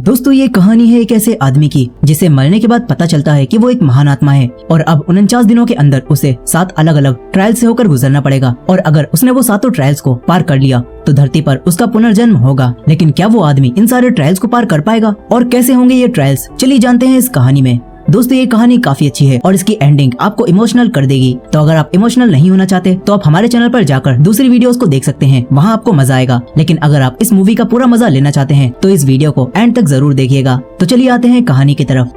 दोस्तों ये कहानी है एक ऐसे आदमी की जिसे मरने के बाद पता चलता है कि वो एक महान आत्मा है और अब 49 दिनों के अंदर उसे 7 अलग अलग ट्रायल से होकर गुजरना पड़ेगा और अगर उसने वो 7 ट्रायल्स को पार कर लिया तो धरती पर उसका पुनर्जन्म होगा। लेकिन क्या वो आदमी इन सारे ट्रायल्स को पार कर पाएगा और कैसे होंगे ये ट्रायल्स, चलिए जानते हैं इस कहानी में। दोस्तों ये कहानी काफी अच्छी है और इसकी एंडिंग आपको इमोशनल कर देगी। तो अगर आप इमोशनल नहीं होना चाहते तो आप हमारे चैनल पर जाकर दूसरी वीडियोस को देख सकते हैं, वहाँ आपको मजा आएगा। लेकिन अगर आप इस मूवी का पूरा मजा लेना चाहते हैं तो इस वीडियो को एंड तक जरूर देखिएगा। तो चलिए आते हैं कहानी की तरफ।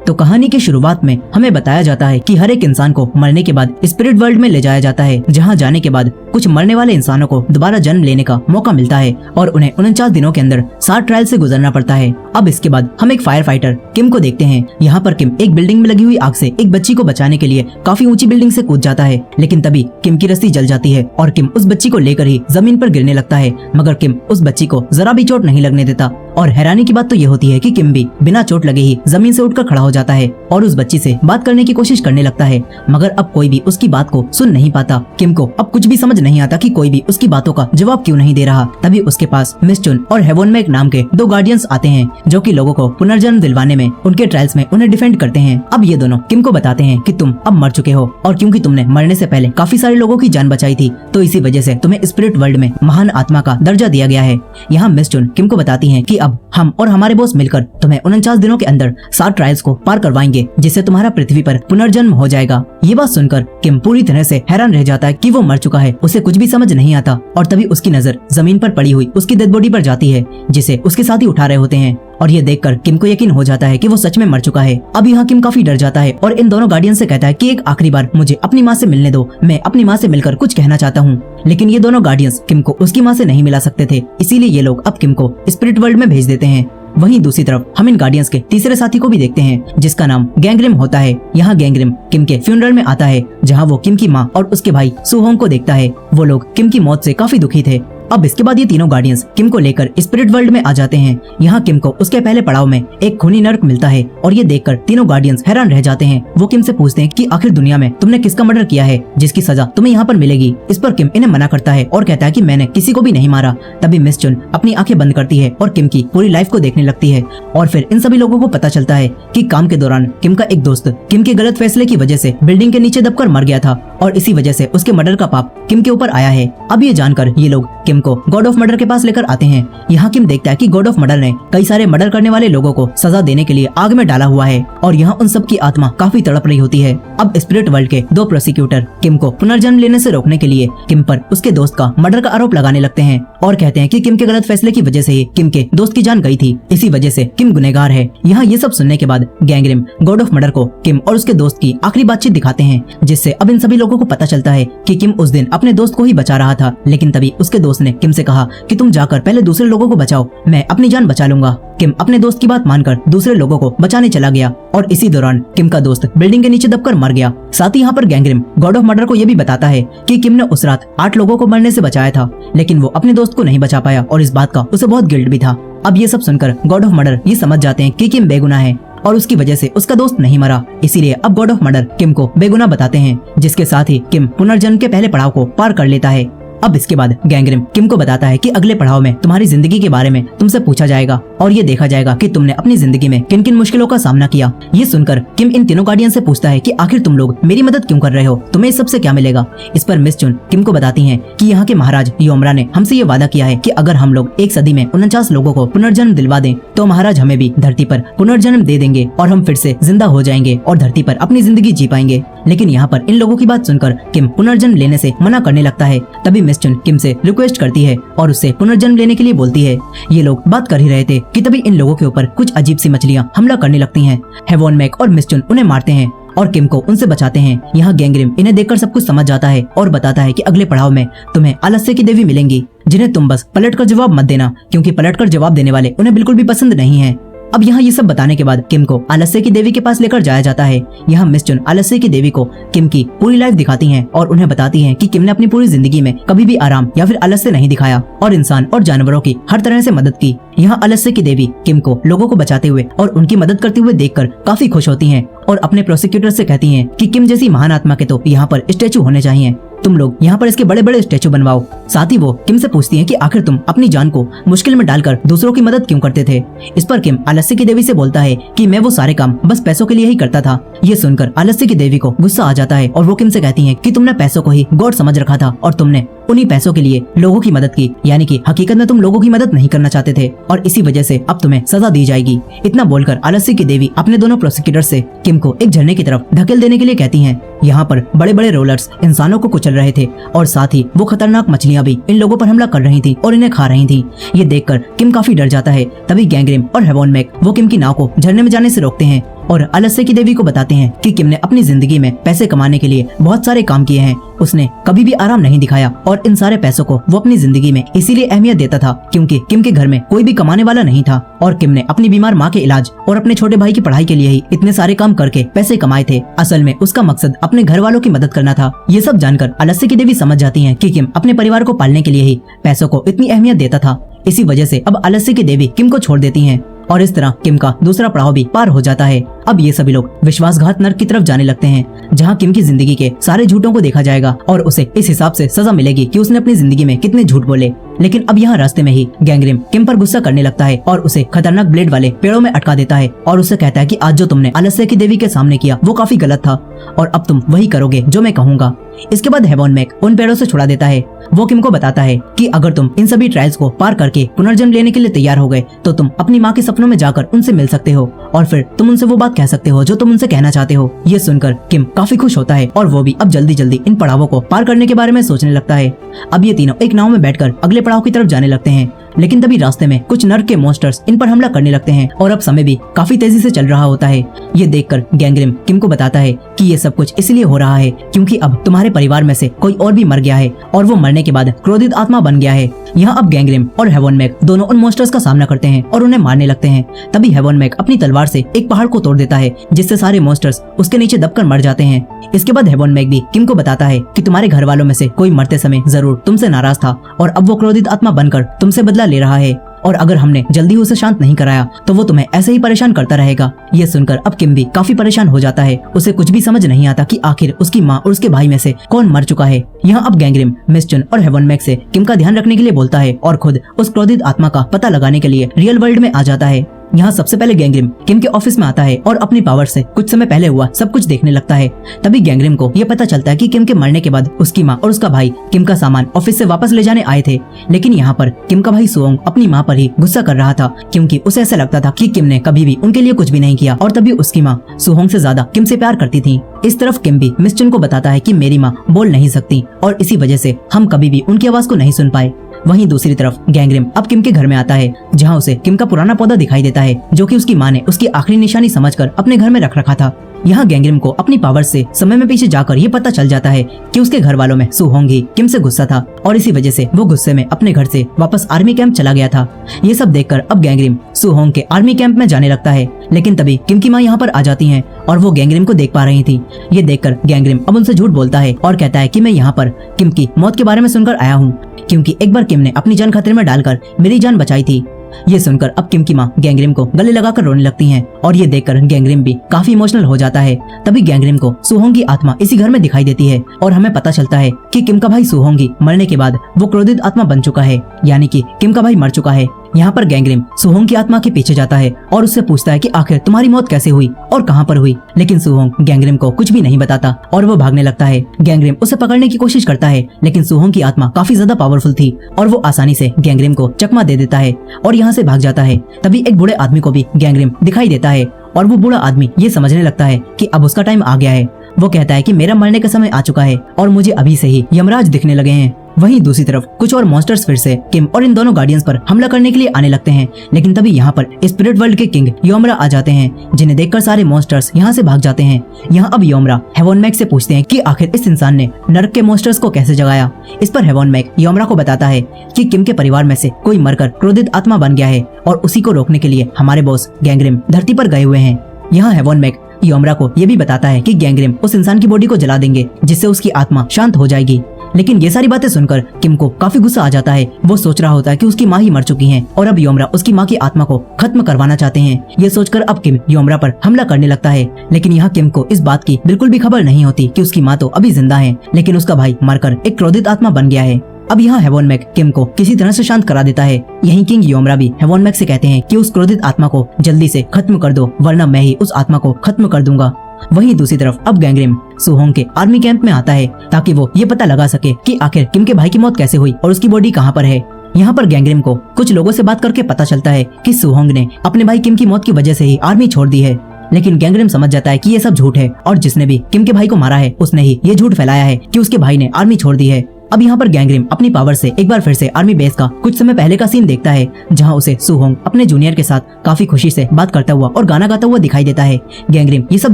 तो कहानी की शुरुआत में हमें बताया जाता है कि हर एक इंसान को मरने के बाद स्पिरिट वर्ल्ड में ले जाया जाता है, जहां जाने के बाद कुछ मरने वाले इंसानों को दोबारा जन्म लेने का मौका मिलता है और उन्हें 49 दिनों के अंदर 7 ट्रायल से गुजरना पड़ता है। अब इसके बाद हम एक फायर फाइटर किम को देखते हैं। यहाँ पर किम एक बिल्डिंग में लगी हुई आग से एक बच्ची को बचाने के लिए काफी ऊंची बिल्डिंग से कूद जाता है, लेकिन तभी किम की रस्सी जल जाती है और किम उस बच्ची को लेकर ही जमीन पर गिरने लगता है, मगर किम उस बच्ची को जरा भी चोट नहीं लगने देता। और हैरानी की बात तो ये होती है कि किम भी बिना चोट लगे ही जमीन से उठकर खड़ा हो जाता है और उस बच्ची से बात करने की कोशिश करने लगता है, मगर अब कोई भी उसकी बात को सुन नहीं पाता। किम को अब कुछ भी समझ नहीं आता कि कोई भी उसकी बातों का जवाब क्यों नहीं दे रहा। तभी उसके पास मिस चुन और हेवनमेक नाम के 2 गार्डियंस आते हैं जो कि लोगों को पुनर्जन्म दिलवाने में उनके ट्रायल्स में उन्हें डिफेंड करते हैं। अब ये दोनों किम को बताते हैं कि तुम अब मर चुके हो और क्योंकि तुमने मरने से पहले काफी सारे लोगों की जान बचाई थी तो इसी वजह से तुम्हें स्पिरिट वर्ल्ड में महान आत्मा का दर्जा दिया गया है। यहाँ मिस चुन किम को बताती है कि अब हम और हमारे बॉस मिलकर तुम्हें 49 दिनों के अंदर 7 ट्रायल्स को पार करवाएंगे, जिससे तुम्हारा पृथ्वी पर पुनर्जन्म हो जाएगा। ये बात सुनकर किम पूरी तरह से हैरान रह जाता है कि वो मर चुका है, उसे कुछ भी समझ नहीं आता। और तभी उसकी नजर जमीन पर पड़ी हुई उसकी डेड बॉडी पर जाती है, जिसे उसके साथी उठा रहे होते हैं और ये देखकर किम को यकीन हो जाता है कि वो सच में मर चुका है। अब यहाँ किम काफी डर जाता है और इन दोनों गार्डियन से कहता है कि एक आखिरी बार मुझे अपनी माँ से मिलने दो, मैं अपनी माँ से मिलकर कुछ कहना चाहता हूँ। लेकिन ये दोनों गार्डियंस किम को उसकी माँ से नहीं मिला सकते थे, इसीलिए ये लोग अब किम को स्पिरिट वर्ल्ड में भेज देते हैं। वहीं दूसरी तरफ हम इन गार्डियंस के तीसरे साथी को भी देखते हैं जिसका नाम गैंगरिम होता है। यहाँ गैंगरिम किम के फ्यूनरल में आता है, जहाँ वो किम की माँ और उसके भाई सुहोंग को देखता है। वो लोग किम की मौत से काफी दुखी थे। अब इसके बाद ये तीनों गार्डियंस किम को लेकर स्पिरिट वर्ल्ड में आ जाते हैं। यहाँ किम को उसके पहले पड़ाव में एक खूनी नर्क मिलता है और ये देखकर तीनों गार्डियंस हैरान रह जाते हैं। वो किम से पूछते हैं कि आखिर दुनिया में तुमने किसका मर्डर किया है जिसकी सजा तुम्हें यहाँ पर मिलेगी। इस पर किम इन्हें मना करता है और कहता है कि मैंने किसी को भी नहीं मारा। तभी मिस चुन अपनी आंखें बंद करती है और किम की पूरी लाइफ को देखने लगती है और फिर इन सभी लोगों को पता चलता है कि काम के दौरान किम का एक दोस्त किम के गलत फैसले की वजह से बिल्डिंग के नीचे दबकर मर गया था और इसी वजह से उसके मर्डर का पाप किम के ऊपर आया है। अब ये जानकर ये लोग किम को गॉड ऑफ मर्डर के पास लेकर आते हैं। यहाँ किम देखता है कि गॉड ऑफ मर्डर ने कई सारे मर्डर करने वाले लोगों को सजा देने के लिए आग में डाला हुआ है और यहाँ उन सब की आत्मा काफी तड़प रही होती है। अब स्पिरिट वर्ल्ड के 2 प्रोसिक्यूटर किम को पुनर्जन्म लेने से रोकने के लिए किम पर उसके दोस्त का मर्डर का आरोप लगाने लगते हैं और कहते हैं कि किम के गलत फैसले की वजह से ही किम के दोस्त की जान गई थी, इसी वजह से किम गुनहगार है। यहाँ ये सब सुनने के बाद गैंगरिम गॉड ऑफ मर्डर को किम और उसके दोस्त की आखिरी बातचीत दिखाते हैं, जिससे अब इन सभी लोगों को पता चलता है कि किम उस दिन अपने दोस्त को ही बचा रहा था। लेकिन तभी उसके दोस्त ने किम से कहा कि तुम जाकर पहले दूसरे लोगों को बचाओ, मैं अपनी जान बचा लूंगा। किम अपने दोस्त की बात मानकर दूसरे लोगों को बचाने चला गया और इसी दौरान किम का दोस्त बिल्डिंग के नीचे दबकर मर गया। साथ ही यहाँ पर गैंगरिम गॉड ऑफ मर्डर को यह भी बताता है कि किम ने उस रात 8 लोगों को मरने से बचाया था, लेकिन वो अपने दोस्त को नहीं बचा पाया और इस बात का उसे बहुत गिल्ट भी था। अब ये सब सुनकर गॉड ऑफ मर्डर ये समझ जाते हैं कि किम बेगुनाह है और उसकी वजह से उसका दोस्त नहीं मरा, इसीलिए अब गॉड ऑफ मर्डर किम को बेगुनाह बताते हैं, जिसके साथ ही किम पुनर्जन्म के पहले पड़ाव को पार कर लेता है। अब इसके बाद गैंगरिम किम को बताता है कि अगले पड़ाव में तुम्हारी जिंदगी के बारे में तुमसे पूछा जाएगा और ये देखा जाएगा कि तुमने अपनी जिंदगी में किन किन मुश्किलों का सामना किया। ये सुनकर किम इन तीनों गार्डियन से पूछता है कि आखिर तुम लोग मेरी मदद क्यों कर रहे हो, तुम्हें इस सबसे क्या मिलेगा। इस पर मिस चुन किम को बताती हैं कि यहाँ के महाराज योमरा ने हमसे ये वादा किया है कि अगर हम लोग 1 सदी में 49 लोगों को पुनर्जन्म दिलवा दें तो महाराज हमें भी धरती पर पुनर्जन्म दे देंगे और हम फिर से जिंदा हो जाएंगे और धरती पर अपनी जिंदगी जी पाएंगे। लेकिन यहाँ पर इन लोगों की बात सुनकर किम पुनर्जन्म लेने से मना करने लगता है। तभी मिस चुन किम से रिक्वेस्ट करती है और उससे पुनर्जन्म लेने के लिए बोलती है। ये लोग बात कर ही रहे थे कि तभी इन लोगों के ऊपर कुछ अजीब सी मछलियां हमला करने लगती हैं। हेवनमेक और मिस चुन उन्हें मारते हैं और किम को उनसे बचाते हैं। यहाँ गैंगरिम इन्हें देखकर सब कुछ समझ जाता है और बताता है कि अगले पड़ाव में तुम्हें आलस्य की देवी मिलेंगी, जिन्हें तुम बस पलटकर जवाब मत देना, क्योंकि पलटकर जवाब देने वाले उन्हें बिल्कुल भी पसंद नहीं है। अब यहाँ ये सब बताने के बाद किम को आलस्य की देवी के पास लेकर जाया जाता है। यहाँ मिस चुन आलस्य की देवी को किम की पूरी लाइफ दिखाती हैं और उन्हें बताती हैं कि किम ने अपनी पूरी जिंदगी में कभी भी आराम या फिर आलस्य नहीं दिखाया और इंसान और जानवरों की हर तरह से मदद की। यहाँ आलस्य की देवी किम को लोगों को बचाते हुए और उनकी मदद करते हुए देखकर काफी खुश होती हैं और अपने प्रोसिक्यूटर से कहती हैं कि किम जैसी महान आत्मा के तो यहाँ पर स्टैचू होने चाहिए। तुम लोग यहाँ पर इसके बड़े बड़े स्टैचू बनवाओ। साथ ही वो किम से पूछती है कि आखिर तुम अपनी जान को मुश्किल में डालकर दूसरों की मदद क्यों करते थे। इस पर किम आलस्य की देवी से बोलता है कि मैं वो सारे काम बस पैसों के लिए ही करता था। ये सुनकर आलस्य की देवी को गुस्सा आ जाता है और वो किम से कहती है कि तुमने पैसों को ही गॉड समझ रखा था और तुमने उन्हीं पैसों के लिए लोगों की मदद की, यानी कि हकीकत में तुम लोगों की मदद नहीं करना चाहते थे और इसी वजह से अब तुम्हें सजा दी जाएगी। इतना बोलकर आलस्य की देवी अपने दोनों प्रोसिक्यूटर से किम को एक झरने की तरफ धकेल देने के लिए कहती हैं। यहाँ पर बड़े बड़े रोलर्स इंसानों को कुचल रहे थे और साथ ही वो खतरनाक मछलियां भी इन लोगों पर हमला कर रही थी और इन्हें खा रही थी। ये देखकर किम काफी डर जाता है। तभी गैंगरिम और हेवन मैक वो किम की नाव को झरने में जाने से रोकते हैं और आलस्य की देवी को बताते हैं कि किम ने अपनी जिंदगी में पैसे कमाने के लिए बहुत सारे काम किए हैं। उसने कभी भी आराम नहीं दिखाया और इन सारे पैसों को वो अपनी जिंदगी में इसीलिए अहमियत देता था क्योंकि किम के घर में कोई भी कमाने वाला नहीं था और किम ने अपनी बीमार माँ के इलाज और अपने छोटे भाई की पढ़ाई के लिए ही इतने सारे काम करके पैसे कमाए थे। असल में उसका मकसद अपने घर वालों की मदद करना था। ये सब जानकर आलस्य की देवी समझ जाती है कि किम अपने परिवार को पालने के लिए ही पैसों को इतनी अहमियत देता था। इसी वजह से अब आलस्य की देवी किम को छोड़ देती हैं और इस तरह किम का दूसरा पड़ाव भी पार हो जाता है। अब ये सभी लोग विश्वासघात नर्क की तरफ जाने लगते हैं, जहाँ किम की जिंदगी के सारे झूठों को देखा जाएगा और उसे इस हिसाब से सजा मिलेगी कि उसने अपनी जिंदगी में कितने झूठ बोले। लेकिन अब यहाँ रास्ते में ही गैंगरिम किम पर गुस्सा करने लगता है और उसे खतरनाक ब्लेड वाले पेड़ों में अटका देता है और उससे कहता है कि आज जो तुमने आलस्य की देवी के सामने किया वो काफी गलत था और अब तुम वही करोगे जो मैं कहूँगा। इसके बाद हेवन मैक उन पेड़ों से छुड़ा देता है। वो किम को बताता है कि अगर तुम इन सभी ट्रायल्स को पार करके पुनर्जन्म लेने के लिए तैयार हो गए तो तुम अपनी माँ के सपनों में जाकर उनसे मिल सकते हो और फिर तुम उनसे वो बात कह सकते हो जो तुम उनसे कहना चाहते हो। ये सुनकर किम काफी खुश होता है और वो भी अब जल्दी जल्दी इन पड़ावों को पार करने के बारे में सोचने लगता है। अब ये तीनों एक नाव में बैठकर अगले पड़ाव की तरफ जाने लगते हैं, लेकिन तभी रास्ते में कुछ नर्क के मॉन्स्टर्स इन पर हमला करने लगते हैं और अब समय भी काफी तेजी से चल रहा होता है। ये देखकर गैंगरिम किम को बताता है कि ये सब कुछ इसलिए हो रहा है क्योंकि अब तुम्हारे परिवार में से कोई और भी मर गया है और वो मरने के बाद क्रोधित आत्मा बन गया है। यहाँ अब गैंगरिम और हेवन मैक दोनों उन मॉन्स्टर्स का सामना करते हैं और उन्हें मारने लगते हैं। तभी हेवन मैक अपनी तलवार से एक पहाड़ को तोड़ देता है जिससे सारे मॉन्स्टर्स उसके नीचे दबकर मर जाते हैं। इसके बाद हेवन मैक भी किम को बताता है कि तुम्हारे घर वालों में से कोई मरते समय जरूर तुमसे नाराज था और अब वो क्रोधित आत्मा बनकर तुमसे बदला ले रहा है और अगर हमने जल्दी उसे शांत नहीं कराया तो वो तुम्हें ऐसे ही परेशान करता रहेगा। ये सुनकर अब किम भी काफी परेशान हो जाता है। उसे कुछ भी समझ नहीं आता कि आखिर उसकी माँ और उसके भाई में से कौन मर चुका है। यहाँ अब गैंगरिम मिस्चन और हेवन मैक से किम का ध्यान रखने के लिए बोलता है और खुद उस क्रोधित आत्मा का पता लगाने के लिए रियल वर्ल्ड में आ जाता है। यहाँ सबसे पहले गैंगरिम किम के ऑफिस में आता है और अपनी पावर से कुछ समय पहले हुआ सब कुछ देखने लगता है। तभी गैंगरिम को यह पता चलता है कि किम के मरने के बाद उसकी माँ और उसका भाई किम का सामान ऑफिस से वापस ले जाने आए थे, लेकिन यहाँ पर किम का भाई सुओंग अपनी माँ पर ही गुस्सा कर रहा था क्योंकि उसे ऐसा लगता था कि किम ने कभी भी उनके लिए कुछ भी नहीं किया और तभी उसकी माँ सुहोंग से ज्यादा किम से प्यार करती थी। इस तरफ किम भी मिस्चन को बताता है कि मेरी माँ बोल नहीं सकती और इसी वजह से हम कभी भी उनकी आवाज को नहीं सुन पाए। वहीं दूसरी तरफ गैंगरिम अब किम के घर में आता है जहां उसे किम का पुराना पौधा दिखाई देता है जो कि उसकी माँ ने उसकी आखिरी निशानी समझकर अपने घर में रख रखा था। यहाँ गैंगरिम को अपनी पावर से समय में पीछे जाकर ये पता चल जाता है कि उसके घर वालों में सुहोंग ही किम से गुस्सा था और इसी वजह से वो गुस्से में अपने घर से वापस आर्मी कैंप चला गया था। ये सब देखकर अब गैंगरिम सुहोंग के आर्मी कैंप में जाने लगता है, लेकिन तभी किम की माँ यहाँ पर आ जाती हैं और वो गैंगरिम को देख पा रही थी। ये देखकर गैंगरिम अब उनसे झूठ बोलता है और कहता है कि मैं यहाँ पर किम की मौत के बारे में सुनकर आया हूँ क्योंकि एक बार किम ने अपनी जान खतरे में डालकर मेरी जान बचाई थी। ये सुनकर अब किम की माँ गैंगरिम को गले लगाकर रोने लगती हैं और ये देखकर गैंगरिम भी काफी इमोशनल हो जाता है। तभी गैंगरिम को सुहोंग की आत्मा इसी घर में दिखाई देती है और हमें पता चलता है कि किम का भाई सुहोंगी मरने के बाद वो क्रोधित आत्मा बन चुका है, यानी कि किम का भाई मर चुका है। यहाँ पर गैंगरिम सुहोंग की आत्मा के पीछे जाता है और उससे पूछता है कि आखिर तुम्हारी मौत कैसे हुई और कहाँ पर हुई, लेकिन सुहोंग गैंगरिम को कुछ भी नहीं बताता और वो भागने लगता है। गैंगरिम उसे पकड़ने की कोशिश करता है, लेकिन सुहोंग की आत्मा काफी ज्यादा पावरफुल थी और वो आसानी से गैंगरिम को चकमा दे देता है और यहाँ से भाग जाता है। तभी एक बूढ़े आदमी को भी गैंगरिम दिखाई देता है और वो बूढ़ा आदमी ये समझने लगता है कि अब उसका टाइम आ गया है। वो कहता है कि मेरा मरने का समय आ चुका है और मुझे अभी से ही यमराज दिखने लगे हैं। वहीं दूसरी तरफ कुछ और मॉन्स्टर्स फिर से किम और इन दोनों गार्डियंस पर हमला करने के लिए आने लगते हैं, लेकिन तभी यहाँ पर स्पिरिट वर्ल्ड के किंग योमरा आ जाते हैं जिन्हें देखकर सारे मॉन्स्टर्स यहाँ से भाग जाते हैं। यहाँ अब योमरा हेवन मैक से पूछते हैं कि आखिर इस इंसान ने नर्क के मॉन्स्टर्स को कैसे जगाया। इस पर हेवन मैक योमरा को बताता है कि किम के परिवार में से कोई मरकर क्रोधित आत्मा बन गया है और उसी को रोकने के लिए हमारे बॉस गैंगरिम धरती पर गए हुए हैं। यहाँ हेवन मैक योमरा को ये भी बताता है कि गैंगरिम उस इंसान की बॉडी को जला देंगे जिससे उसकी आत्मा शांत हो जाएगी। लेकिन ये सारी बातें सुनकर किम को काफी गुस्सा आ जाता है। वो सोच रहा होता है कि उसकी माँ ही मर चुकी है और अब योमरा उसकी माँ की आत्मा को खत्म करवाना चाहते हैं। ये सोचकर अब किम योमरा पर हमला करने लगता है, लेकिन यहाँ किम को इस बात की बिल्कुल भी खबर नहीं होती कि उसकी माँ तो अभी जिंदा है, लेकिन उसका भाई मरकर एक क्रोधित आत्मा बन गया है। अब यहाँ हेवन मैक किम को किसी तरह से शांत करा देता है। यहीं किंग योमरा भी हेवन मैक से कहते हैं कि उस क्रोधित आत्मा को जल्दी से खत्म कर दो, वरना मैं ही उस आत्मा को खत्म कर दूंगा। वहीं दूसरी तरफ अब गैंगरिम सुहोंग के आर्मी कैंप में आता है ताकि वो ये पता लगा सके कि आखिर किम के भाई की मौत कैसे हुई और उसकी बॉडी कहाँ पर है। यहाँ पर गैंगरिम को कुछ लोगों से बात करके पता चलता है कि सुहोंग ने अपने भाई किम की मौत की वजह से ही आर्मी छोड़ दी है, लेकिन गैंगरिम समझ जाता है कि ये सब झूठ है और जिसने भी किम के भाई को मारा है उसने ही ये झूठ फैलाया है कि उसके भाई ने आर्मी छोड़ दी है। अब यहाँ पर गैंगरिम अपनी पावर से एक बार फिर से आर्मी बेस का कुछ समय पहले का सीन देखता है, जहाँ उसे सुहोंग अपने जूनियर के साथ काफी खुशी से बात करता हुआ और गाना गाता हुआ दिखाई देता है। गैंगरिम ये सब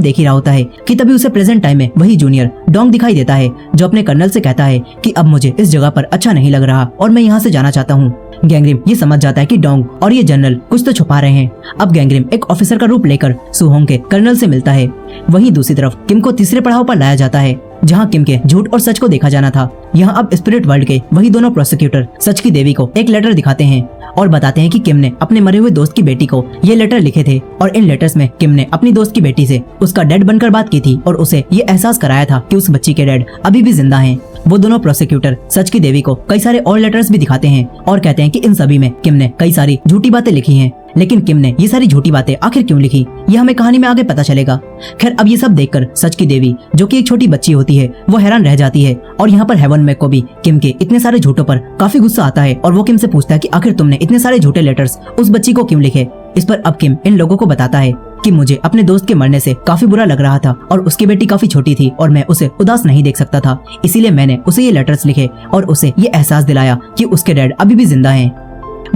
देख ही रहा होता है कि तभी उसे प्रेजेंट टाइम में वही जूनियर डोंग दिखाई देता है, जो अपने कर्नल से कहता है कि अब मुझे इस जगह पर अच्छा नहीं लग रहा और मैं यहाँ से जाना चाहता हूँ। गैंगरिम ये समझ जाता है कि डोंग और ये जनरल कुछ तो छुपा रहे हैं। अब गैंगरिम एक ऑफिसर का रूप लेकर सुहोंग के कर्नल से मिलता है। वहीं दूसरी तरफ किम को तीसरे पड़ाव पर लाया जाता है, जहां किम के झूठ और सच को देखा जाना था। यहाँ अब स्पिरिट वर्ल्ड के वही दोनों प्रोसिक्यूटर सच की देवी को एक लेटर दिखाते हैं और बताते हैं कि किम ने अपने मरे हुए दोस्त की बेटी को ये लेटर लिखे थे और इन लेटर्स में किम ने अपनी दोस्त की बेटी से उसका डैड बनकर बात की थी और उसे ये एहसास कराया था कि उस बच्ची के डैड अभी भी जिंदा हैं। वो दोनों प्रोसिक्यूटर सच की देवी को कई सारे और लेटर्स भी दिखाते हैं और कहते हैं कि इन सभी में किम ने कई सारी झूठी बातें लिखी हैं, लेकिन किम ने ये सारी झूठी बातें आखिर क्यों लिखी ये हमें कहानी में आगे पता चलेगा। खैर अब ये सब देखकर सच की देवी, जो कि एक छोटी बच्ची होती है, वो हैरान रह जाती है और यहाँ पर हेवन मैक को भी किम के इतने सारे झूठों पर काफी गुस्सा आता है और वो किम से पूछता है कि आखिर तुमने इतने सारे झूठे लेटर्स उस बच्ची को क्यों लिखे। इस पर अब किम इन लोगों को बताता है कि मुझे अपने दोस्त के मरने से काफी बुरा लग रहा था और उसकी बेटी काफी छोटी थी और मैं उसे उदास नहीं देख सकता था, इसीलिए मैंने उसे ये लेटर्स लिखे और उसे ये एहसास दिलाया कि उसके डैड अभी भी जिंदा हैं।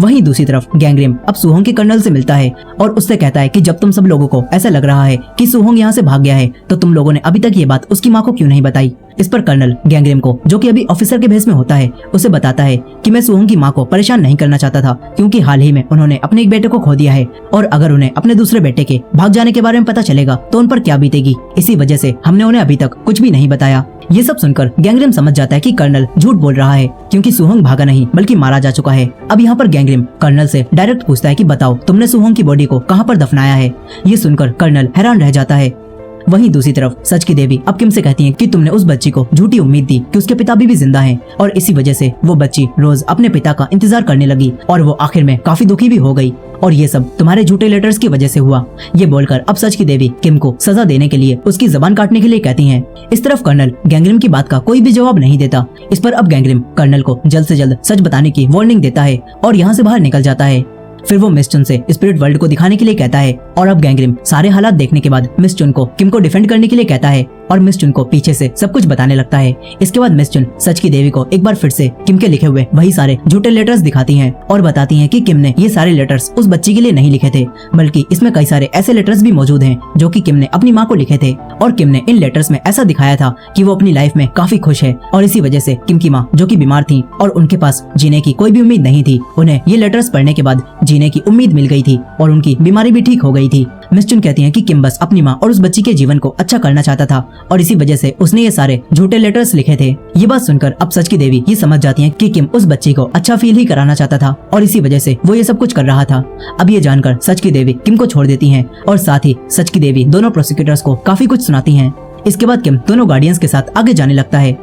वहीं दूसरी तरफ गैंगरिम अब सुहोंग के कर्नल से मिलता है और उससे कहता है कि जब तुम सब लोगों को ऐसा लग रहा है कि सुहोंग यहाँ से भाग गया है, तो तुम लोगों ने अभी तक ये बात उसकी माँ को क्यों नहीं बताई। इस पर कर्नल गैंगरिम को, जो कि अभी ऑफिसर के भेस में होता है, उसे बताता है कि मैं सुहोंग की माँ को परेशान नहीं करना चाहता था, क्योंकि हाल ही में उन्होंने अपने एक बेटे को खो दिया है और अगर उन्हें अपने दूसरे बेटे के भाग जाने के बारे में पता चलेगा तो उन पर क्या बीतेगी। इसी वजह से हमने उन्हें अभी तक कुछ भी नहीं बताया। ये सब सुनकर गैंगरिम समझ जाता है कि कर्नल झूठ बोल रहा है, क्योंकि सुहोंग भागा नहीं बल्कि मारा जा चुका है। अब यहाँ पर गैंगरिम कर्नल से डायरेक्ट पूछता है कि बताओ तुमने सुहोंग की बॉडी को कहाँ पर दफनाया है। ये सुनकर कर्नल हैरान रह जाता है। वहीं दूसरी तरफ सच की देवी अब किम से कहती हैं कि तुमने उस बच्ची को झूठी उम्मीद दी कि उसके पिता भी जिंदा हैं और इसी वजह से वो बच्ची रोज अपने पिता का इंतजार करने लगी और वो आखिर में काफी दुखी भी हो गई और ये सब तुम्हारे झूठे लेटर्स की वजह से हुआ। ये बोलकर अब सच की देवी किम को सजा देने के लिए उसकी जबान काटने के लिए कहती हैं। इस तरफ कर्नल गैंगरिम की बात का कोई भी जवाब नहीं देता। इस पर अब गैंगरिम कर्नल को जल्द से जल्द सच बताने की वार्निंग देता है और यहाँ से बाहर निकल जाता है। फिर वो मिस चुन से स्पिरिट वर्ल्ड को दिखाने के लिए कहता है और अब गैंगरिम सारे हालात देखने के बाद मिस चुन को किम को डिफेंड करने के लिए कहता है और मिस चुन को पीछे से सब कुछ बताने लगता है। इसके बाद मिस चुन सच की देवी को एक बार फिर से किम के लिखे हुए वही सारे झूठे लेटर्स दिखाती हैं और बताती हैं कि किम ने ये सारे लेटर्स उस बच्ची के लिए नहीं लिखे थे, बल्कि इसमें कई सारे ऐसे लेटर्स भी मौजूद हैं जो कि किम ने अपनी माँ को लिखे थे और किम ने इन लेटर्स में ऐसा दिखाया था कि वो अपनी लाइफ में काफी खुश है और इसी वजह से किम की माँ, जो कि बीमार थी और उनके पास जीने की कोई भी उम्मीद नहीं थी, उन्हें ये लेटर्स पढ़ने के बाद जीने की उम्मीद मिल गई थी और उनकी बीमारी भी ठीक हो गई थी। मिस चुन कहती हैं कि किम बस अपनी माँ और उस बच्ची के जीवन को अच्छा करना चाहता था और इसी वजह से उसने ये सारे झूठे लेटर्स लिखे थे। ये बात सुनकर अब सच की देवी ये समझ जाती हैं कि किम उस बच्ची को अच्छा फील ही कराना चाहता था और इसी वजह से वो ये सब कुछ कर रहा था। अब ये जानकर सच की देवी किम को छोड़ देती हैं और साथ ही सच की देवी दोनों प्रोसिक्यूटर्स को काफी कुछ सुनाती हैं। इसके बाद किम दोनों गार्डियंस के साथ आगे जाने लगता है।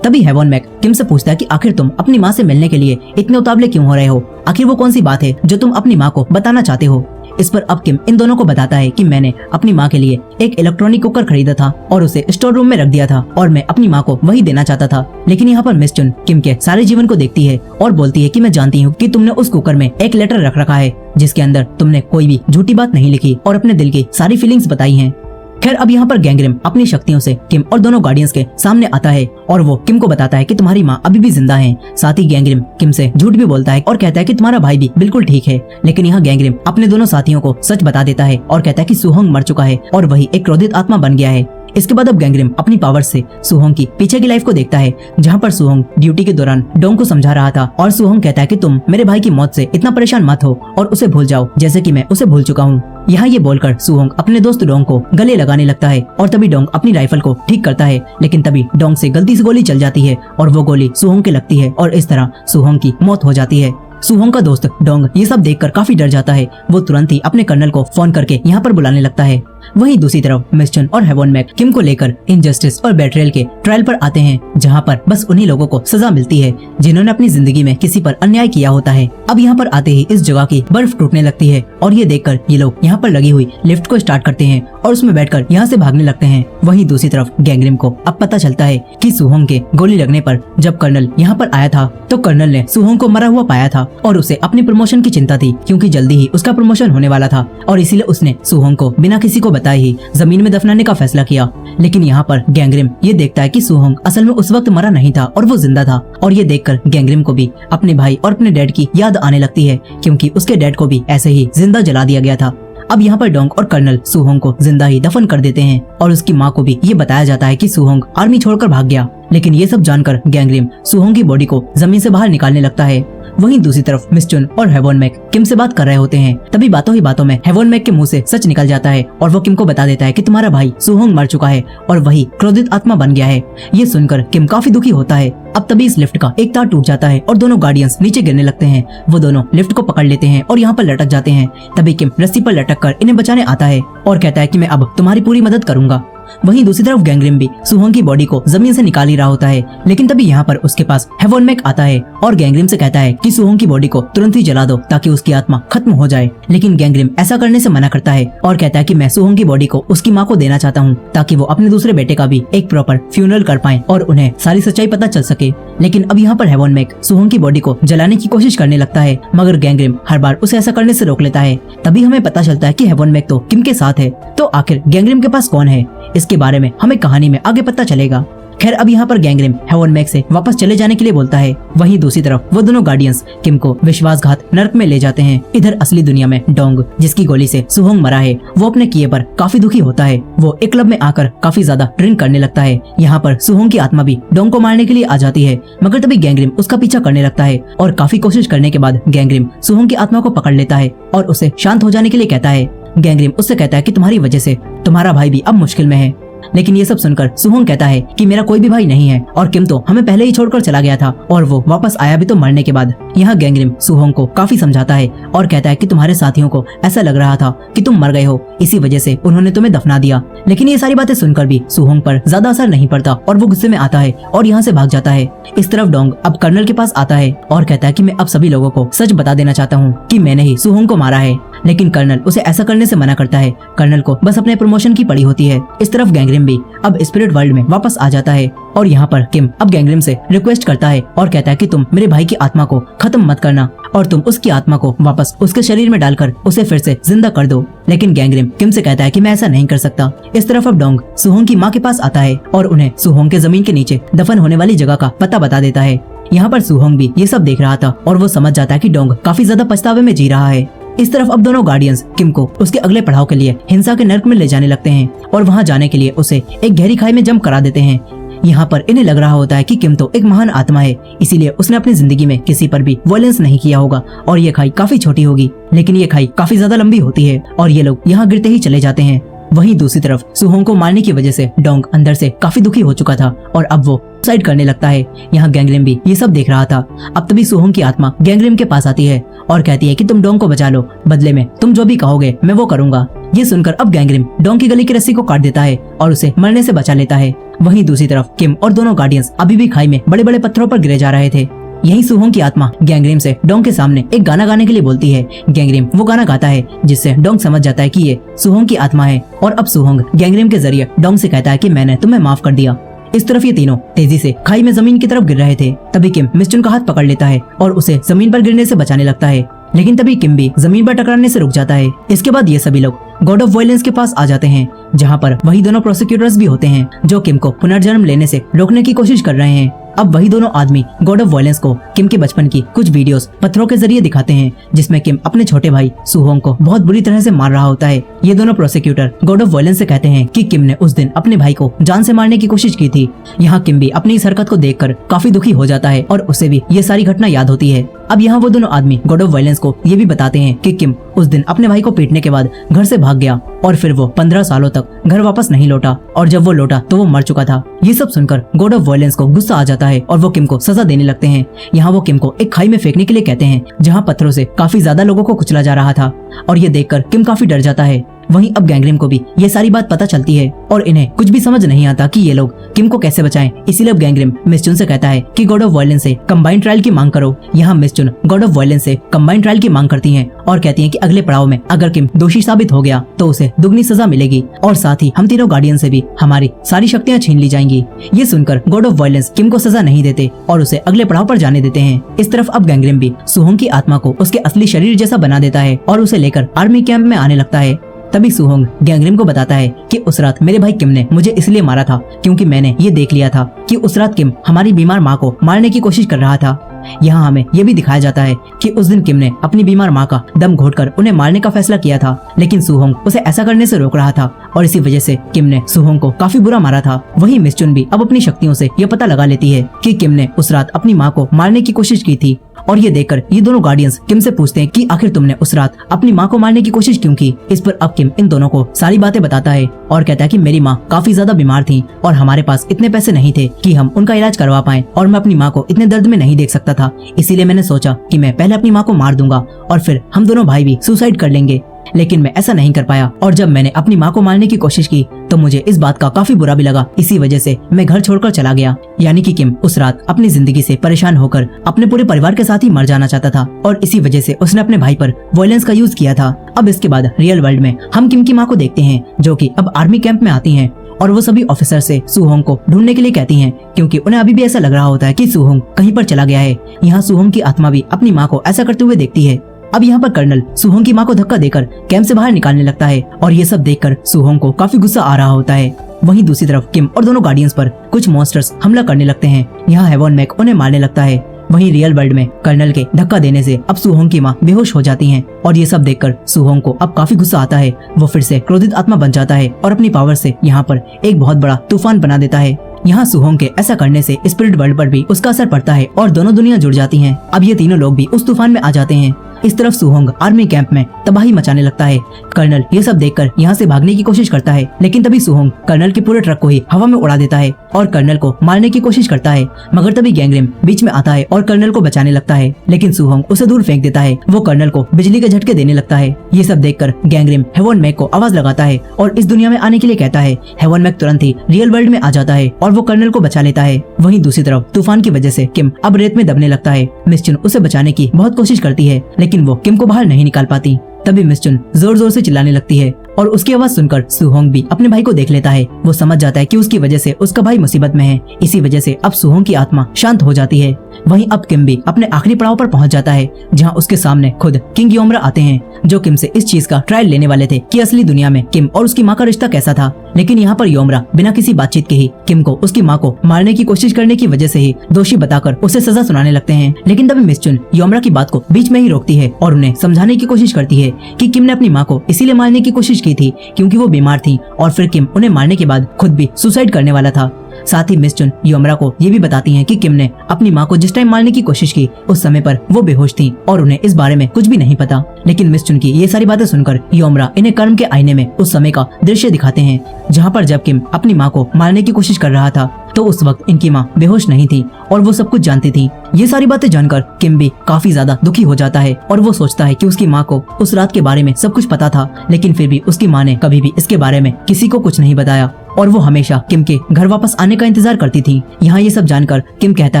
तभी हेवन मैक किम से पूछता है कि आखिर तुम अपनी माँ से मिलने के लिए इतने उतावले क्यों हो रहे हो, आखिर वो कौन सी बात है जो तुम अपनी माँ को बताना चाहते हो। इस पर अब किम इन दोनों को बताता है कि मैंने अपनी माँ के लिए एक इलेक्ट्रॉनिक कुकर खरीदा था और उसे स्टोर रूम में रख दिया था और मैं अपनी माँ को वही देना चाहता था। लेकिन यहाँ पर मिस चुन किम के सारे जीवन को देखती है और बोलती है कि मैं जानती हूँ कि तुमने उस कुकर में एक लेटर रख रखा है जिसके अंदर तुमने कोई भी झूठी बात नहीं लिखी और अपने दिल की सारी फीलिंग्स बताई हैं। खैर अब यहाँ पर गैंगरिम अपनी शक्तियों से किम और दोनों गार्डियंस के सामने आता है और वो किम को बताता है कि तुम्हारी माँ अभी भी जिंदा है। साथ ही गैंगरिम किम से झूठ भी बोलता है और कहता है कि तुम्हारा भाई भी बिल्कुल ठीक है। लेकिन यहाँ गैंगरिम अपने दोनों साथियों को सच बता देता है और कहता है कि सुहोंग मर चुका है और वही एक क्रोधित आत्मा बन गया है। इसके बाद अब गैंगरिम अपनी पावर से सुहोंग की पीछे की लाइफ को देखता है, जहाँ पर सुहोंग ड्यूटी के दौरान डोंग को समझा रहा था और सुहोंग कहता है कि तुम मेरे भाई की मौत से इतना परेशान मत हो और उसे भूल जाओ जैसे कि मैं उसे भूल चुका हूँ। यहाँ ये बोलकर सुहोंग अपने दोस्त डोंग को गले लगाने लगता है और तभी डोंग अपनी राइफल को ठीक करता है, लेकिन तभी डोंग से गलती से गोली चल जाती है और वो गोली सुहोंग के लगती है और इस तरह सुहोंग की मौत हो जाती है। सुहोंग का दोस्त डोंग ये सब देखकर काफी डर जाता है। वो तुरंत ही अपने कर्नल को फोन करके यहाँ पर बुलाने लगता है। वहीं दूसरी तरफ मिस्चन और हेवन मैक किम को लेकर इनजस्टिस और बेट्रेयल के ट्रायल पर आते हैं, जहाँ पर बस उन्हीं लोगों को सजा मिलती है जिन्होंने अपनी जिंदगी में किसी पर अन्याय किया होता है। अब यहाँ पर आते ही इस जगह की बर्फ टूटने लगती है और ये देखकर ये लोग यहाँ पर लगी हुई लिफ्ट को स्टार्ट करते हैं और उसमें बैठकर यहाँ से भागने लगते हैं। वहीं दूसरी तरफ गैंगरिम को अब पता चलता है कि सुहोंग के गोली लगने पर जब कर्नल यहाँ पर आया था तो कर्नल ने सुहोंग को मरा हुआ पाया था और उसे अपनी प्रमोशन की चिंता थी, क्योंकि जल्दी ही उसका प्रमोशन होने वाला था और इसीलिए उसने सुहोंग को बिना किसी को बताए ही जमीन में दफनाने का फैसला किया। लेकिन यहाँ पर गैंगरिम ये देखता है कि सुहोंग असल में उस वक्त मरा नहीं था और वो जिंदा था और ये देखकर गैंगरिम को भी अपने भाई और अपने डैड की याद आने लगती है, क्योंकि उसके डैड को भी ऐसे ही जिंदा जला दिया गया था। अब यहाँ पर डोंग और कर्नल सुहोंग को जिंदा ही दफन कर देते हैं और उसकी माँ को भी ये बताया जाता है कि सुहोंग आर्मी छोड़कर भाग गया। लेकिन ये सब जानकर गैंगरिम सुहोंग की बॉडी को जमीन से बाहर निकालने लगता है। वहीं दूसरी तरफ मिस्चुन और हेवन मैक किम से बात कर रहे होते हैं। तभी बातों ही बातों में हेवन मैक के मुंह से सच निकल जाता है और वो किम को बता देता है कि तुम्हारा भाई सुहोंग मर चुका है और वही क्रोधित आत्मा बन गया है। ये सुनकर किम काफी दुखी होता है। अब तभी इस लिफ्ट का एक तार टूट जाता है और दोनों गार्डियंस नीचे गिरने लगते हैं। वो दोनों लिफ्ट को पकड़ लेते हैं और यहाँ पर लटक जाते हैं। तभी किम रस्सी पर लटक कर इन्हें बचाने आता है और कहता है कि मैं अब तुम्हारी पूरी मदद करूंगा। वहीं दूसरी तरफ गैंगरिम भी सुहोंग की बॉडी को जमीन से निकाल ही रहा होता है, लेकिन तभी यहाँ पर उसके पास हेवन मैक आता है और गैंगरिम से कहता है कि सुहोंग की बॉडी को तुरंत ही जला दो ताकि उसकी आत्मा खत्म हो जाए। लेकिन गैंगरिम ऐसा करने से मना करता है और कहता है कि मैं सुहोंग की बॉडी को उसकी माँ को देना चाहता हूँ ताकि वो अपने दूसरे बेटे का भी एक प्रॉपर फ्यूनरल कर पाए और उन्हें सारी सच्चाई पता चल सके। लेकिन अब यहाँ पर हेवन मैक सुहोंग की बॉडी को जलाने की कोशिश करने लगता है, मगर गैंगरिम हर बार उसे ऐसा करने से रोक लेता है। तभी हमें पता चलता है कि हेवन मैक तो किम के साथ है, तो आखिर गैंगरिम के पास कौन है, इसके बारे में हमें कहानी में आगे पता चलेगा। खैर अब यहाँ पर गैंगरिम हेवन मैक से वापस चले जाने के लिए बोलता है। वहीं दूसरी तरफ वो दोनों गार्डियंस किम को विश्वासघात नर्क में ले जाते हैं। इधर असली दुनिया में डोंग, जिसकी गोली से सुहोंग मरा है, वो अपने किए पर काफी दुखी होता है। वो एक क्लब में आकर काफी ज्यादा ड्रिंक करने लगता है। यहाँ पर सुहोंग की आत्मा भी डोंग को मारने के लिए आ जाती है, मगर तभी गैंगरिम उसका पीछा करने लगता है और काफी कोशिश करने के बाद गैंगरिम सुहोंग की आत्मा को पकड़ लेता है और उसे शांत हो जाने के लिए कहता है। गैंगरिम उससे कहता है कि तुम्हारी वजह से तुम्हारा भाई भी अब मुश्किल में है। लेकिन ये सब सुनकर सुहोंग कहता है कि मेरा कोई भी भाई नहीं है और किम तो हमें पहले ही छोड़कर चला गया था और वो वापस आया भी तो मरने के बाद। यहाँ गैंगरिम सुहोंग को काफी समझाता है और कहता है कि तुम्हारे साथियों को ऐसा लग रहा था कि तुम मर गए हो, इसी वजह से उन्होंने तुम्हें दफना दिया। लेकिन ये सारी बातें सुनकर भी सुहोंग पर ज्यादा असर नहीं पड़ता और वो गुस्से में आता है और यहाँ से भाग जाता है। इस तरफ डोंग अब कर्नल के पास आता है और कहता है कि मैं अब सभी लोगों को सच बता देना चाहता हूँ कि मैंने ही सुहोंग को मारा है। लेकिन कर्नल उसे ऐसा करने से मना करता है। कर्नल को बस अपने प्रमोशन की पड़ी होती है। इस तरफ गैंगरिम भी अब स्पिरिट वर्ल्ड में वापस आ जाता है और यहाँ पर किम अब गैंगरिम से रिक्वेस्ट करता है और कहता है कि तुम मेरे भाई की आत्मा को खत्म मत करना और तुम उसकी आत्मा को वापस उसके शरीर में डालकर उसे फिर से जिंदा कर दो। लेकिन गैंगरिम किम से कहता है कि मैं ऐसा नहीं कर सकता। इस तरफ अब डोंग सुहोंग की माँ के पास आता है और उन्हें सुहोंग के जमीन के नीचे दफन होने वाली जगह का पता बता देता है। यहाँ पर सुहोंग भी ये सब देख रहा था और वो समझ जाता है कि डोंग काफी ज्यादा पछतावे में जी रहा है। इस तरफ अब दोनों गार्डियंस किम को उसके अगले पड़ाव के लिए हिंसा के नर्क में ले जाने लगते हैं और वहाँ जाने के लिए उसे एक गहरी खाई में जंप करा देते हैं। यहाँ पर इन्हें लग रहा होता है कि किम तो एक महान आत्मा है, इसीलिए उसने अपनी जिंदगी में किसी पर भी वायलेंस नहीं किया होगा और ये खाई काफी छोटी होगी। लेकिन ये खाई काफी ज्यादा लंबी होती है और ये लोग यहाँ गिरते ही चले जाते हैं। वहीं दूसरी तरफ सुहोंग को मारने की वजह से डोंग अंदर से काफी दुखी हो चुका था और अब वो सुसाइड करने लगता है। यहाँ गैंगरिम भी ये सब देख रहा था। अब तभी सुहोंग की आत्मा गैंगरिम के पास आती है और कहती है कि तुम डोंग को बचा लो, बदले में तुम जो भी कहोगे मैं वो करूंगा। ये सुनकर अब गैंगरिम डोंग की गले की रस्सी को काट देता है और उसे मरने से बचा लेता है। वहीं दूसरी तरफ किम और दोनों गार्डियंस अभी भी खाई में बड़े बड़े पत्थरों पर गिरे जा रहे थे। यही सुहोंग की आत्मा गैंगरिम से डोंग के सामने एक गाना गाने के लिए बोलती है। गैंगरिम वो गाना गाता है जिससे डोंग समझ जाता है कि ये सुहोंग की आत्मा है और अब सुहोंग गैंगरिम के जरिए डोंग से कहता है कि मैंने तुम्हें माफ कर दिया। इस तरफ ये तीनों तेजी से खाई में जमीन की तरफ गिर रहे थे। तभी किम मिस्चुन का हाथ पकड़ लेता है और उसे जमीन पर गिरने से बचाने लगता है। लेकिन तभी किम भी जमीन पर टकराने से रुक जाता है। इसके बाद ये सभी लोग गॉड ऑफ वायलेंस के पास आ जाते हैं, जहाँ पर वही दोनों प्रोसिक्यूटर्स भी होते हैं जो किम को पुनर्जन्म लेने से रोकने की कोशिश कर रहे हैं। अब वही दोनों आदमी गॉड ऑफ वायलेंस को किम के बचपन की कुछ वीडियोस पत्थरों के जरिए दिखाते हैं, जिसमें किम अपने छोटे भाई सुहोंग को बहुत बुरी तरह से मार रहा होता है। ये दोनों प्रोसिक्यूटर गॉड ऑफ वायलेंस से कहते हैं कि किम ने उस दिन अपने भाई को जान से मारने की कोशिश की थी। यहाँ किम भी अपनी इस हरकत को देखकर काफी दुखी हो जाता है और उसे भी ये सारी घटना याद होती है। अब यहाँ वो दोनों आदमी गॉड ऑफ वायलेंस को ये भी बताते हैं कि किम उस दिन अपने भाई को पीटने के बाद घर से भाग गया और फिर वो 15 सालों तक घर वापस नहीं लौटा, और जब वो लौटा तो वो मर चुका था। ये सब सुनकर गॉड ऑफ वायलेंस को गुस्सा आ जाता है और वो किम को सजा देने लगते हैं। यहाँ वो किम को एक खाई में फेंकने के लिए कहते हैं, जहाँ पत्थरों से काफी ज्यादा लोगों को कुचला जा रहा था, और ये देखकर किम काफी डर जाता है। वहीं अब गैंगरेम को भी ये सारी बात पता चलती है और इन्हें कुछ भी समझ नहीं आता कि ये लोग किम को कैसे बचाएं। इसीलिए अब गैंगरेम मिस चुन से कहता है कि गॉड ऑफ वायलेंस से कंबाइंड ट्रायल की मांग करो। यहाँ मिस चुन गॉड ऑफ वायलेंस से कंबाइंड ट्रायल की मांग करती हैं और कहती हैं कि अगले पड़ाव में अगर किम दोषी साबित हो गया तो उसे दुगनी सजा मिलेगी और साथ ही हम तीनों गार्डियन से भी हमारी सारी शक्तियाँ छीन ली जाएंगी। ये सुनकर गॉड ऑफ वायलेंस किम को सजा नहीं देते और उसे अगले पड़ाव पर जाने देते हैं। इस तरफ अब गैंगरेम भी सुहोंग की आत्मा को उसके असली शरीर जैसा बना देता है और उसे लेकर आर्मी कैंप में आने लगता है। तभी सुहोंग गैंगरेम को बताता है कि उस रात मेरे भाई किम ने मुझे इसलिए मारा था क्योंकि मैंने ये देख लिया था कि उस रात किम हमारी बीमार माँ को मारने की कोशिश कर रहा था। यहाँ हमें ये भी दिखाया जाता है कि उस दिन किम ने अपनी बीमार माँ का दम घोटकर उन्हें मारने का फैसला किया था, लेकिन सुहोंग उसे ऐसा करने से रोक रहा था और इसी वजह से किम ने सुहोंग को काफी बुरा मारा था। वहीं मिस चुन भी अब अपनी शक्तियों से ये पता लगा लेती है कि किम ने उस रात अपनी माँ को मारने की कोशिश की थी, और ये देखकर ये दोनों गार्डियंस किम से पूछते हैं कि आखिर तुमने उस रात अपनी माँ को मारने की कोशिश क्यों की। इस पर अब किम इन दोनों को सारी बातें बताता है और कहता है कि मेरी माँ काफी ज्यादा बीमार थी और हमारे पास इतने पैसे नहीं थे कि हम उनका इलाज करवा पाएं, और मैं अपनी माँ को इतने दर्द में नहीं देख सकता था, इसीलिए मैंने सोचा कि मैं पहले अपनी माँ को मार दूंगा और फिर हम दोनों भाई भी सुसाइड कर लेंगे। लेकिन मैं ऐसा नहीं कर पाया और जब मैंने अपनी माँ को मारने की कोशिश की तो मुझे इस बात का काफी बुरा भी लगा। इसी वजह से मैं घर छोड़कर चला गया। यानी कि किम उस रात अपनी जिंदगी से परेशान होकर अपने पूरे परिवार के साथ ही मर जाना चाहता था और इसी वजह से उसने अपने भाई पर वायलेंस का यूज किया था। अब इसके बाद रियल वर्ल्ड में हम किम की माँ को देखते हैं जो कि अब आर्मी कैंप में आती हैं और वो सभी ऑफिसर से सुहोंग को ढूंढने के लिए कहती हैं क्योंकि उन्हें अभी भी ऐसा लग रहा होता है कि सुहोंग कहीं पर चला गया है। यहाँ सुहोंग की आत्मा भी अपनी माँ को ऐसा करते हुए देखती है। अब यहाँ पर कर्नल सुहोंग की माँ को धक्का देकर कैंप से बाहर निकालने लगता है और ये सब देखकर सुहोंग को काफी गुस्सा आ रहा होता है। वहीं दूसरी तरफ किम और दोनों गार्डियंस पर कुछ मॉन्स्टर्स हमला करने लगते हैं। यहाँ हेवन मैक उन्हें मारने लगता है। वहीं रियल वर्ल्ड में कर्नल के धक्का देने से अब सुहोंग की माँ बेहोश हो जाती हैं और ये सब देखकर सुहोंग को अब काफी गुस्सा आता है। वो फिर से क्रोधित आत्मा बन जाता है और अपनी पावर से यहाँ पर एक बहुत बड़ा तूफान बना देता है। यहाँ सुहोंग के ऐसा करने से स्पिरिट वर्ल्ड पर भी उसका असर पड़ता है और दोनों दुनिया जुड़ जाती हैं। अब ये तीनों लोग भी उस तूफान में आ जाते हैं। इस तरफ सुहोंग आर्मी कैंप में तबाही मचाने लगता है। कर्नल ये सब देखकर यहाँ से भागने की कोशिश करता है, लेकिन तभी सुहोंग कर्नल के पूरे ट्रक को ही हवा में उड़ा देता है और कर्नल को मारने की कोशिश करता है, मगर तभी गैंगरेम बीच में आता है और कर्नल को बचाने लगता है, लेकिन सुहोंग उसे दूर फेंक देता है। वो कर्नल को बिजली के झटके देने लगता है। ये सब देखकर गैंगरेम हेवन मैक को आवाज लगाता है और इस दुनिया में आने के लिए कहता है। हेवन मैक तुरंत ही रियल वर्ल्ड में आ जाता है और वो कर्नल को बचा लेता है। वहीं दूसरी तरफ तूफान की वजह से किम अब रेत में दबने लगता है। मिस चुन उसे बचाने की बहुत कोशिश करती है, लेकिन वो किम को बाहर नहीं निकाल पाती। तभी मिस चुन जोर जोर से चिल्लाने लगती है और उसकी आवाज सुनकर सुहोंग भी अपने भाई को देख लेता है। वो समझ जाता है कि उसकी वजह से उसका भाई मुसीबत में है। इसी वजह से अब सुहोंग की आत्मा शांत हो जाती है। वहीं अब किम भी अपने आखिरी पड़ाव पर पहुंच जाता है, जहां उसके सामने खुद किंग योमरा आते हैं, जो किम से इस चीज का ट्रायल लेने वाले थे कि असली दुनिया में किम और उसकी माँ का रिश्ता कैसा था। लेकिन यहाँ पर योमरा बिना किसी बातचीत के ही किम को उसकी माँ को मारने की कोशिश करने की वजह से ही दोषी बताकर उसे सजा सुनाने लगते हैं। लेकिन तभी मिस चुन योमरा की बात को बीच में ही रोकती है और उन्हें समझाने की कोशिश करती है कि किम ने अपनी माँ को इसीलिए मारने की कोशिश की थी क्योंकि वो बीमार थी और फिर किम उन्हें मारने के बाद खुद भी सुसाइड करने वाला था। साथ ही मिस चुन योमरा को ये भी बताती हैं कि किम ने अपनी माँ को जिस टाइम मारने की कोशिश की उस समय पर वो बेहोश थी और उन्हें इस बारे में कुछ भी नहीं पता। लेकिन मिस चुन की ये सारी बातें सुनकर योमरा इन्हें कर्म के आईने में उस समय का दृश्य दिखाते हैं, जहाँ पर जब किम अपनी माँ को मारने की कोशिश कर रहा था तो उस वक्त इनकी माँ बेहोश नहीं थी और वो सब कुछ जानती थी। ये सारी बातें जानकर किम भी काफी ज्यादा दुखी हो जाता है और वो सोचता है कि उसकी माँ को उस रात के बारे में सब कुछ पता था, लेकिन फिर भी उसकी माँ ने कभी भी इसके बारे में किसी को कुछ नहीं बताया और वो हमेशा किम के घर वापस आने का इंतजार करती थी। यहाँ ये सब जानकर किम कहता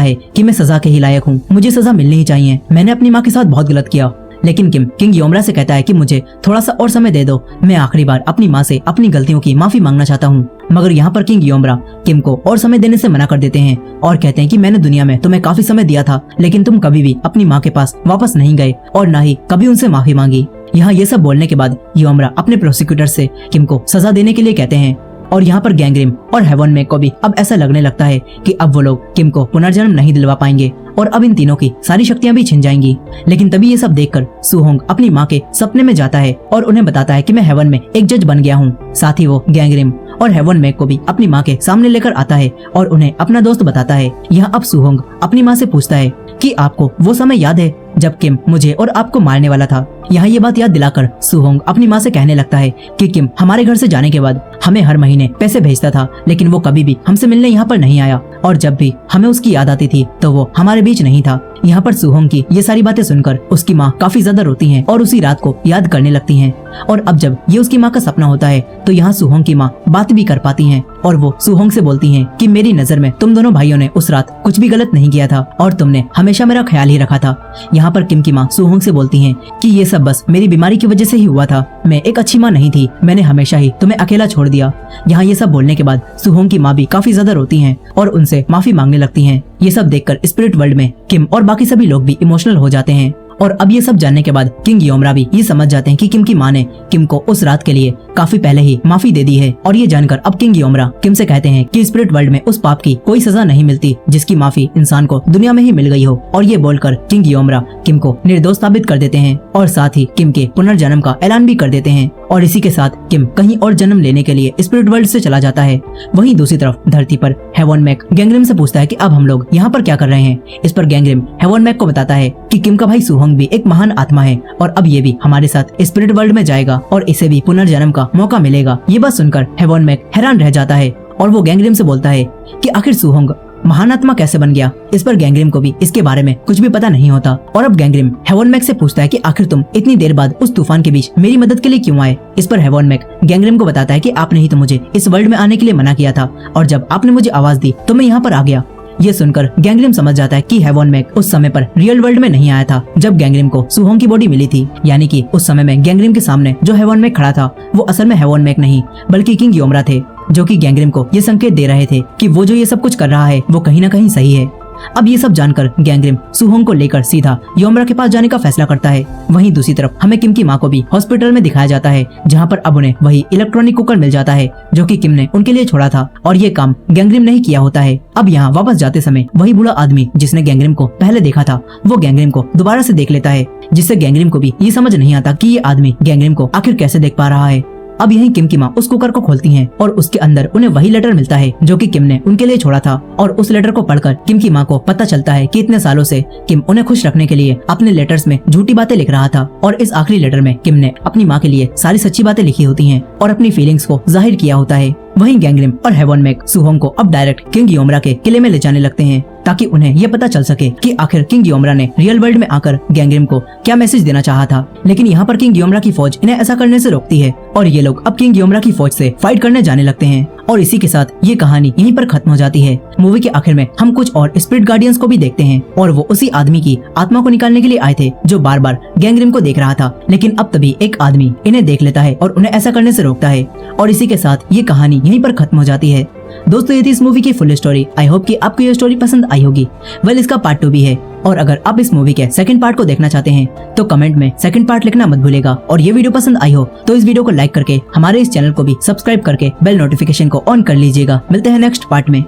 है कि मैं सजा के ही लायक हूँ, मुझे सजा मिलनी ही चाहिए, मैंने अपनी माँ के साथ बहुत गलत किया। लेकिन किम किंग योमरा से कहता है कि मुझे थोड़ा सा और समय दे दो, मैं आखिरी बार अपनी माँ से अपनी गलतियों की माफी मांगना चाहता हूँ। मगर यहाँ पर किंग योमरा किम को और समय देने से मना कर देते हैं और कहते हैं कि मैंने दुनिया में तुम्हें काफी समय दिया था, लेकिन तुम कभी भी अपनी माँ के पास वापस नहीं गए और न ही कभी उनसे माफी मांगी। यहाँ ये सब बोलने के बाद योमरा अपने प्रोसिक्यूटर से किम को सजा देने के लिए कहते हैं और यहाँ पर गैंगरिम और हेवन मैक को भी अब ऐसा लगने लगता है कि अब वो लोग किम को पुनर्जन्म नहीं दिलवा पाएंगे और अब इन तीनों की सारी शक्तियां भी छिन जाएंगी। लेकिन तभी ये सब देखकर सुहोंग अपनी माँ के सपने में जाता है और उन्हें बताता है कि मैं हेवन में एक जज बन गया हूँ। साथ ही वो गैंगरिम और हेवन मैक को भी अपनी माँ के सामने लेकर आता है और उन्हें अपना दोस्त बताता है। यहाँ अब सुहोंग अपनी माँ से पूछता है कि आपको वो समय याद है जब किम मुझे और आपको मारने वाला था। यहाँ ये बात याद दिलाकर सुहोंग अपनी माँ से कहने लगता है कि किम हमारे घर से जाने के बाद हमें हर महीने पैसे भेजता था, लेकिन वो कभी भी हमसे मिलने यहाँ पर नहीं आया और जब भी हमें उसकी याद आती थी तो वो हमारे बीच नहीं था। यहाँ पर सुहोंग की ये सारी बातें सुनकर उसकी माँ काफी ज्यादा रोती हैं और उसी रात को याद करने लगती हैं। और अब जब ये उसकी माँ का सपना होता है तो यहाँ सुहोंग की माँ बात भी कर पाती हैं और वो सुहोंग से बोलती हैं कि मेरी नजर में तुम दोनों भाइयों ने उस रात कुछ भी गलत नहीं किया था और तुमने हमेशा मेरा ख्याल ही रखा था। यहाँ पर किम की माँ सुहोंग से बोलती हैं कि ये सब बस मेरी बीमारी की वजह से ही हुआ था, मैं एक अच्छी माँ नहीं थी, मैंने हमेशा ही तुम्हें अकेला छोड़ दिया। यहाँ ये सब बोलने के बाद सुहोंग की माँ भी काफी ज्यादा रोती हैं और उनसे माफी मांगने लगती हैं। ये सब देखकर स्पिरिट वर्ल्ड में किम और बाकी सभी लोग भी इमोशनल हो जाते हैं। और अब ये सब जानने के बाद किंग योमरा भी ये समझ जाते हैं कि किम की माँ ने किम को उस रात के लिए काफी पहले ही माफी दे दी है। और ये जानकर अब किंग योमरा किम से कहते हैं कि स्पिरिट वर्ल्ड में उस पाप की कोई सजा नहीं मिलती जिसकी माफी इंसान को दुनिया में ही मिल गई हो। और ये बोलकर किंग योमरा किम को निर्दोष साबित कर देते हैं और साथ ही किम के पुनर्जन्म का ऐलान भी कर देते हैं। और इसी के साथ किम कहीं और जन्म लेने के लिए स्पिरिट वर्ल्ड से चला जाता है। वहीं दूसरी तरफ धरती पर हेवन मैक गैंगरिम से पूछता है कि अब हम लोग यहाँ पर क्या कर रहे हैं। इस पर गैंगरिम हेवन मैक को बताता है कि किम का भाई सुहोंग भी एक महान आत्मा है और अब ये भी हमारे साथ स्पिरिट वर्ल्ड में जाएगा और इसे भी पुनर्जन्म का मौका मिलेगा। ये बात सुनकर हेवन मैक हैरान रह जाता है और वो गैंगरिम से बोलता है कि आखिर सुहोंग महान आत्मा कैसे बन गया। इस पर गैंगरिम को भी इसके बारे में कुछ भी पता नहीं होता। और अब गैंगरिम हेवन मैक से पूछता है कि आखिर तुम इतनी देर बाद उस तूफान के बीच मेरी मदद के लिए क्यों आए। इस पर हेवन मैक गैंगरिम को बताता है कि आपने ही तो मुझे इस वर्ल्ड में आने के लिए मना किया था और जब आपने मुझे आवाज दी तो मैं यहाँ पर आ गया। ये सुनकर गैंगरिम समझ जाता है कि हेवन मैक उस समय पर रियल वर्ल्ड में नहीं आया था जब गैंगरिम को सुहोंग की बॉडी मिली थी। यानी कि उस समय में गैंगरिम के सामने जो हेवन मैक खड़ा था वो असल में हेवन मैक नहीं बल्कि किंग योमरा थे, जो कि गैंगरिम को ये संकेत दे रहे थे कि वो जो ये सब कुछ कर रहा है वो कहीं ना कहीं सही है। अब ये सब जानकर गैंगरिम सुहोंग को लेकर सीधा योमरा के पास जाने का फैसला करता है। वहीं दूसरी तरफ हमें किम की माँ को भी हॉस्पिटल में दिखाया जाता है, जहाँ पर अब उन्हें वही इलेक्ट्रॉनिक कुकर मिल जाता है जो कि किम ने उनके लिए छोड़ा था और ये काम गैंगरिम ने ही किया होता है। अब यहाँ वापस जाते समय वही बूढ़ा आदमी जिसने गैंगरिम को पहले देखा था वो गैंगरिम को दोबारा से देख लेता है, जिससे गैंगरिम को भी ये समझ नहीं आता कि ये आदमी गैंगरिम को आखिर कैसे देख पा रहा है। अब यहीं किम की माँ उस कुकर को खोलती हैं और उसके अंदर उन्हें वही लेटर मिलता है जो कि किम ने उनके लिए छोड़ा था। और उस लेटर को पढ़कर किम की माँ को पता चलता है कि इतने सालों से किम उन्हें खुश रखने के लिए अपने लेटर्स में झूठी बातें लिख रहा था और इस आखिरी लेटर में किम ने अपनी माँ के लिए सारी सच्ची बातें लिखी होती हैं और अपनी फीलिंग्स को जाहिर किया होता है। वहीं गैंगरिम और हेवन मैक सुहोंग को अब डायरेक्ट किंग योमरा के किले में ले जाने लगते हैं ताकि उन्हें ये पता चल सके कि आखिर किंग योमरा ने रियल वर्ल्ड में आकर गैंगरिम को क्या मैसेज देना चाहा था। लेकिन यहाँ पर किंग योमरा की फौज इन्हें ऐसा करने से रोकती है और ये लोग अब किंग योमरा की फौज से फाइट करने जाने लगते हैं। और इसी के साथ ये कहानी यहीं पर खत्म हो जाती है। मूवी के आखिर में हम कुछ और स्पिरिट गार्डियंस को भी देखते हैं और वो उसी आदमी की आत्मा को निकालने के लिए आए थे जो बार बार गैंगरिम को देख रहा था। लेकिन अब तभी एक आदमी इन्हें देख लेता है और उन्हें ऐसा करने से रोकता है और इसी के साथ ये कहानी यहीं पर खत्म हो जाती है। दोस्तों ये थी इस मूवी की फुल स्टोरी। आई होप कि आपको ये स्टोरी पसंद आई होगी। वेल इसका पार्ट 2 भी है और अगर आप इस मूवी के सेकंड पार्ट को देखना चाहते हैं तो कमेंट में सेकंड पार्ट लिखना मत भूलेगा। और ये वीडियो पसंद आई हो तो इस वीडियो को लाइक करके हमारे इस चैनल को भी सब्सक्राइब करके बेल नोटिफिकेशन को ऑन कर लीजिएगा। मिलते हैं नेक्स्ट पार्ट में।